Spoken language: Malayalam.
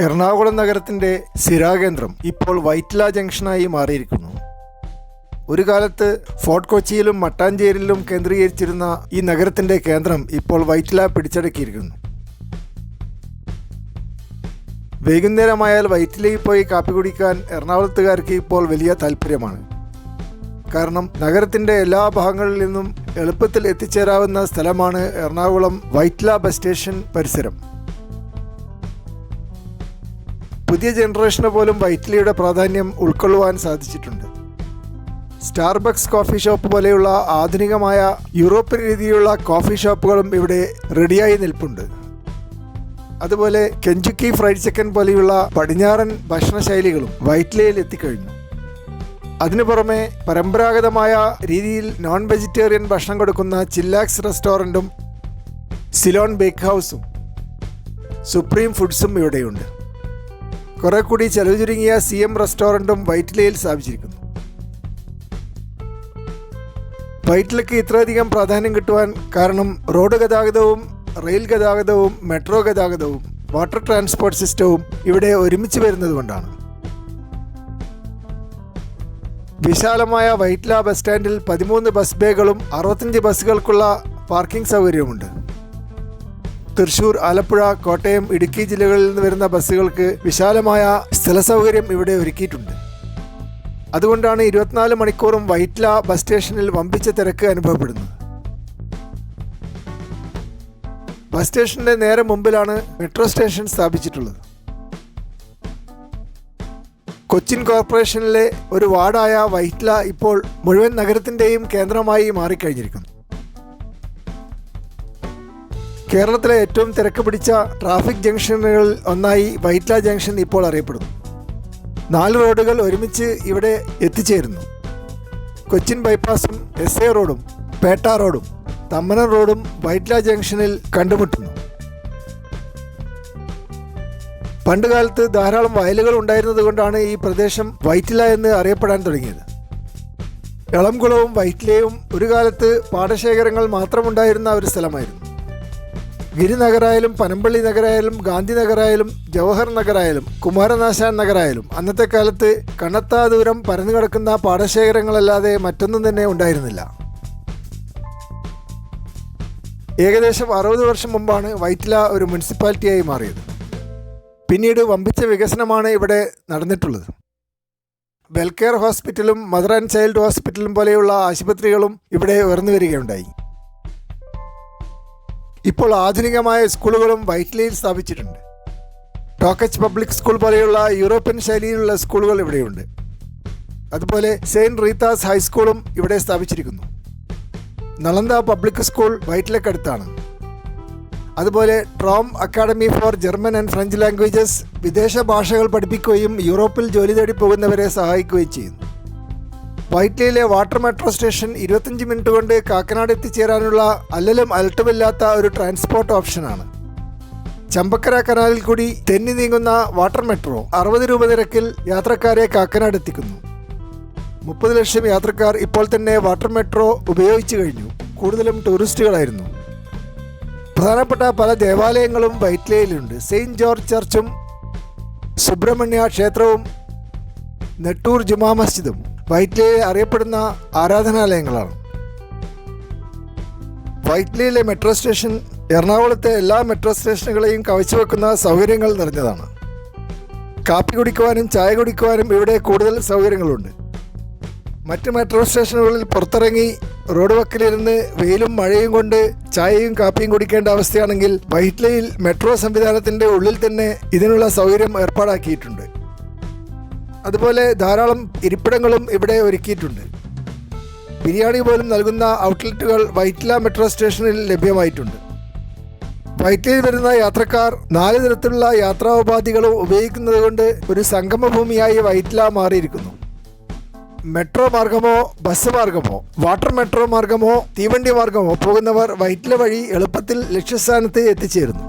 എറണാകുളം നഗരത്തിൻ്റെ സ്ഥിരാകേന്ദ്രം ഇപ്പോൾ വൈറ്റില ജംഗ്ഷനായി മാറിയിരിക്കുന്നു. ഒരു കാലത്ത് ഫോർട്ട് കൊച്ചിയിലും മട്ടാഞ്ചേരിയിലും കേന്ദ്രീകരിച്ചിരുന്ന ഈ നഗരത്തിൻ്റെ കേന്ദ്രം ഇപ്പോൾ വൈറ്റില പിടിച്ചടക്കിയിരിക്കുന്നു. വൈകുന്നേരമായാൽ വൈറ്റിലയിൽ പോയി കാപ്പി കുടിക്കാൻ എറണാകുളത്തുകാർക്ക് ഇപ്പോൾ വലിയ താല്പര്യമാണ്. കാരണം നഗരത്തിൻ്റെ എല്ലാ ഭാഗങ്ങളിൽ നിന്നും എളുപ്പത്തിൽ എത്തിച്ചേരാവുന്ന സ്ഥലമാണ് എറണാകുളം വൈറ്റില ബസ് സ്റ്റേഷൻ പരിസരം. പുതിയ ജനറേഷന് പോലും വൈറ്റിലയുടെ പ്രാധാന്യം ഉൾക്കൊള്ളുവാൻ സാധിച്ചിട്ടുണ്ട്. സ്റ്റാർബക്സ് കോഫി ഷോപ്പ് പോലെയുള്ള ആധുനികമായ യൂറോപ്യൻ രീതിയിലുള്ള കോഫി ഷോപ്പുകളും ഇവിടെ റെഡിയായി നിൽപ്പുണ്ട്. അതുപോലെ കെഞ്ചുക്കി ഫ്രൈഡ് ചിക്കൻ പോലെയുള്ള പടിഞ്ഞാറൻ ഭക്ഷണശൈലികളും വൈറ്റിലയിൽ എത്തിക്കഴിഞ്ഞു. അതിനു പുറമെ പരമ്പരാഗതമായ രീതിയിൽ നോൺ വെജിറ്റേറിയൻ ഭക്ഷണം കൊടുക്കുന്ന ചില്ലാക്സ് റെസ്റ്റോറൻറ്റും സിലോൺ ബേക്ക് ഹൗസും സുപ്രീം ഫുഡ്സും ഇവിടെയുണ്ട്. കുറെ കൂടി ചെലവ് ചുരുങ്ങിയ CM റെസ്റ്റോറൻറ്റും വൈറ്റിലയിൽ സ്ഥാപിച്ചിരിക്കുന്നു. വൈറ്റിലയ്ക്ക് ഇത്രയധികം പ്രാധാന്യം കിട്ടുവാൻ കാരണം റോഡ് ഗതാഗതവും റെയിൽ ഗതാഗതവും മെട്രോ ഗതാഗതവും വാട്ടർ ട്രാൻസ്പോർട്ട് സിസ്റ്റവും ഇവിടെ ഒരുമിച്ച് വരുന്നതുകൊണ്ടാണ്. വിശാലമായ വൈറ്റില ബസ് സ്റ്റാൻഡിൽ 13 ബസ് ബേകളും 65 ബസ്സുകൾക്കുള്ള പാർക്കിംഗ് സൗകര്യവുമുണ്ട്. തൃശ്ശൂർ, ആലപ്പുഴ, കോട്ടയം, ഇടുക്കി ജില്ലകളിൽ നിന്ന് വരുന്ന ബസ്സുകൾക്ക് വിശാലമായ സ്ഥല സൗകര്യം ഇവിടെ ഒരുക്കിയിട്ടുണ്ട്. അതുകൊണ്ടാണ് 24 മണിക്കൂറും വൈറ്റില ബസ് സ്റ്റേഷനിൽ വമ്പിച്ച തിരക്ക് അനുഭവപ്പെടുന്നത്. ബസ് സ്റ്റേഷന്റെ നേരെ മുമ്പിലാണ് മെട്രോ സ്റ്റേഷൻ സ്ഥാപിച്ചിട്ടുള്ളത്. കൊച്ചിൻ കോർപ്പറേഷനിലെ ഒരു വാർഡായ വൈറ്റില ഇപ്പോൾ മുഴുവൻ നഗരത്തിൻ്റെയും കേന്ദ്രമായി മാറിക്കഴിഞ്ഞിരിക്കുന്നു. കേരളത്തിലെ ഏറ്റവും തിരക്ക് പിടിച്ച ട്രാഫിക് ജംഗ്ഷനുകളിൽ ഒന്നായി വൈറ്റില ജംഗ്ഷൻ ഇപ്പോൾ അറിയപ്പെടുന്നു. 4 റോഡുകൾ ഒരുമിച്ച് ഇവിടെ എത്തിച്ചേരുന്നു. കൊച്ചിൻ ബൈപ്പാസും SA റോഡും പേട്ട റോഡും തമ്മനം റോഡും വൈറ്റില ജംഗ്ഷനിൽ കണ്ടുമുട്ടുന്നു. പണ്ടുകാലത്ത് ധാരാളം വയലുകൾ ഉണ്ടായിരുന്നത് കൊണ്ടാണ് ഈ പ്രദേശം വൈറ്റില എന്ന് അറിയപ്പെടാൻ തുടങ്ങിയത്. എളംകുളവും വൈറ്റിലയും ഒരു കാലത്ത് പാടശേഖരങ്ങൾ മാത്രമുണ്ടായിരുന്ന ഒരു സ്ഥലമായിരുന്നു. ഗിരിനഗറായാലും പനമ്പള്ളി നഗരായാലും ഗാന്ധി നഗറായാലും ജവഹർ നഗറായാലും കുമാരനാശാൻ നഗറായാലും അന്നത്തെ കാലത്ത് കണ്ണത്താ ദൂരം പരന്നു കിടക്കുന്ന പാടശേഖരങ്ങളല്ലാതെ മറ്റൊന്നും തന്നെ ഉണ്ടായിരുന്നില്ല. ഏകദേശം 60 വർഷം മുമ്പാണ് വൈറ്റില ഒരു മുനിസിപ്പാലിറ്റിയായി മാറിയത്. പിന്നീട് വമ്പിച്ച വികസനമാണ് ഇവിടെ നടന്നിട്ടുള്ളത്. വെൽകെയർ ഹോസ്പിറ്റലും മദർ ആൻഡ് ചൈൽഡ് ഹോസ്പിറ്റലും പോലെയുള്ള ആശുപത്രികളും ഇവിടെ ഉയർന്നു വരികയുണ്ടായി. ഇപ്പോൾ ആധുനികമായ സ്കൂളുകളും വൈറ്റിലയിൽ സ്ഥാപിച്ചിട്ടുണ്ട്. ടോക്കച്ച് പബ്ലിക് സ്കൂൾ പോലെയുള്ള യൂറോപ്യൻ ശൈലിയിലുള്ള സ്കൂളുകൾ ഇവിടെയുണ്ട്. അതുപോലെ സെയിൻറ്റ് റീത്താസ് ഹൈസ്കൂളും ഇവിടെ സ്ഥാപിച്ചിരിക്കുന്നു. നളന്ദ പബ്ലിക് സ്കൂൾ വൈറ്റിലക്കടുത്താണ്. അതുപോലെ ട്രോം academy for German and French languages വിദേശ ഭാഷകൾ പഠിപ്പിക്കുകയും യൂറോപ്പിൽ ജോലി തേടി പോകുന്നവരെ സഹായിക്കുകയും ചെയ്യുന്നു. വൈറ്റിലയിലെ വാട്ടർ മെട്രോ സ്റ്റേഷൻ 25 മിനിറ്റ് കൊണ്ട് കാക്കനാട് എത്തിച്ചേരാനുള്ള അല്ലലും അലട്ടുമില്ലാത്ത ഒരു ട്രാൻസ്പോർട്ട് ഓപ്ഷനാണ്. ചമ്പക്കര കനാലിൽ കൂടി തെന്നി നീങ്ങുന്ന വാട്ടർ മെട്രോ 60 രൂപ നിരക്കിൽ യാത്രക്കാരെ കാക്കനാട് എത്തിക്കുന്നു. 30 ലക്ഷം യാത്രക്കാർ ഇപ്പോൾ തന്നെ വാട്ടർ മെട്രോ ഉപയോഗിച്ചു കഴിഞ്ഞു. കൂടുതലും ടൂറിസ്റ്റുകളായിരുന്നു. പ്രധാനപ്പെട്ട പല ദേവാലയങ്ങളും വൈറ്റിലയിലുണ്ട്. സെയിൻറ്റ് ജോർജ് ചർച്ചും സുബ്രഹ്മണ്യ ക്ഷേത്രവും നെട്ടൂർ ജുമാ മസ്ജിദും വൈറ്റിലയിൽ അറിയപ്പെടുന്ന ആരാധനാലയങ്ങളാണ്. വൈറ്റിലയിലെ മെട്രോ സ്റ്റേഷൻ എറണാകുളത്തെ എല്ലാ മെട്രോ സ്റ്റേഷനുകളെയും കവച്ചുവെക്കുന്ന സൗകര്യങ്ങൾ നിറഞ്ഞതാണ്. കാപ്പി കുടിക്കുവാനും ചായ കുടിക്കുവാനും ഇവിടെ കൂടുതൽ സൗകര്യങ്ങളുണ്ട്. മറ്റ് മെട്രോ സ്റ്റേഷനുകളിൽ പുറത്തിറങ്ങി റോഡ് വക്കിലിരുന്ന് വെയിലും മഴയും കൊണ്ട് ചായയും കാപ്പിയും കുടിക്കേണ്ട അവസ്ഥയാണെങ്കിൽ വൈറ്റിലയിൽ മെട്രോ സംവിധാനത്തിൻ്റെ ഉള്ളിൽ തന്നെ ഇതിനുള്ള സൗകര്യം ഏർപ്പാടാക്കിയിട്ടുണ്ട്. അതുപോലെ ധാരാളം ഇരിപ്പിടങ്ങളും ഇവിടെ ഒരുക്കിയിട്ടുണ്ട്. ബിരിയാണി പോലും നൽകുന്ന ഔട്ട്ലെറ്റുകൾ വൈറ്റില മെട്രോ സ്റ്റേഷനിൽ ലഭ്യമായിട്ടുണ്ട്. വൈറ്റിലയിൽ വരുന്ന യാത്രക്കാർ 4 തരത്തിലുള്ള യാത്രാോപാധികളും ഉപയോഗിക്കുന്നത് കൊണ്ട് ഒരു സംഗമഭൂമിയായി വൈറ്റില മാറിയിരിക്കുന്നു. മെട്രോ മാർഗമോ ബസ് മാർഗമോ വാട്ടർ മെട്രോ മാർഗമോ തീവണ്ടി മാർഗമോ പോകുന്നവർ വൈറ്റില വഴി എളുപ്പത്തിൽ ലക്ഷ്യസ്ഥാനത്ത് എത്തിച്ചേരുന്നു.